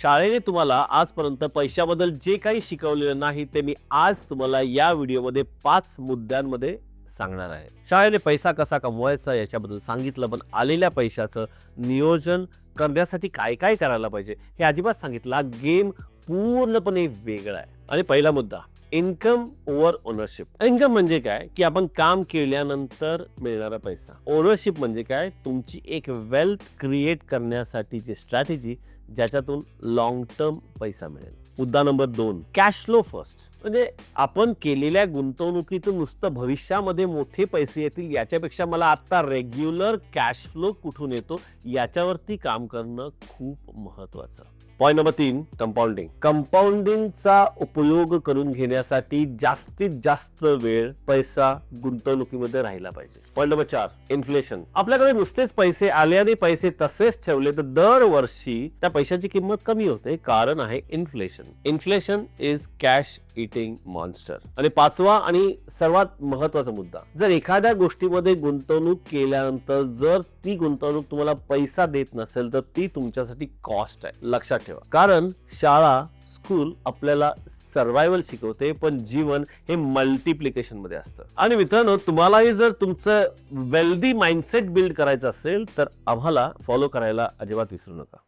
शाळेने तुम्हाला आजपर्यंत पैशाबद्दल जे काही शिकवलेलं नाही ते मी आज तुम्हाला या व्हिडिओमध्ये 5 मुद्द्यांमध्ये सांगणार आहे. शाळेने पैसा कसा कमवायचा याच्याबद्दल सांगितलं, पण आलेल्या पैशाचं नियोजन करण्यासाठी काय काय करायला पाहिजे हे अजिबात सांगितलं. गेम पूर्णपणे वेगळा आहे. आणि पहिला मुद्दा, इन्कम ओव्हर ओनरशिप. इन्कम म्हणजे काय की आपण काम केल्यानंतर मिळणारा पैसा. ओनरशिप म्हणजे काय, तुमची एक वेल्थ क्रिएट करण्यासाठीची स्ट्रॅटेजी ज्याच्यातून लॉंग टर्म पैसा मिळेल. मुद्दा नंबर 2, कॅश फ्लो फर्स्ट. म्हणजे आपण केलेल्या गुंतवणुकीतून नुसतं भविष्यामध्ये मोठे पैसे येतील याच्यापेक्षा मला आता रेग्युलर कॅश फ्लो कुठून येतो याच्यावरती काम करणं खूप महत्वाचं. Point number 3, compounding. कंपाऊंडिंगचा उपयोग करून घेण्यासाठी जास्तीत जास्त वेळ पैसा गुंतवणुकीमध्ये राहिला पाहिजे. Point number 4, inflation. आपल्याकडे नुसतेच पैसे आले आणि पैसे तसेच ठेवले तर दरवर्षी त्या पैशाची किंमत कमी होते. कारण आहे inflation. Inflation is cash eating monster. आणि 5वा आणि सर्वात महत्वाचा मुद्दा, जर एखाद्या गोष्टीमध्ये गुंतवणूक केल्यानंतर जर ती गुंतवणूक तुम्हाला पैसा देत नसेल तर ती तुमच्यासाठी कॉस्ट आहे. लक्षात ठेवा. कारण शाळा, स्कूल आपल्याला सर्व्हायव्हल शिकवते, पण जीवन हे मल्टिप्लिकेशन मध्ये असतं. आणि मित्रांनो, तुम्हालाही जर तुमचं वेल्दी माइंडसेट बिल्ड करायचं असेल तर आम्हाला फॉलो करायला अजिबात विसरू नका.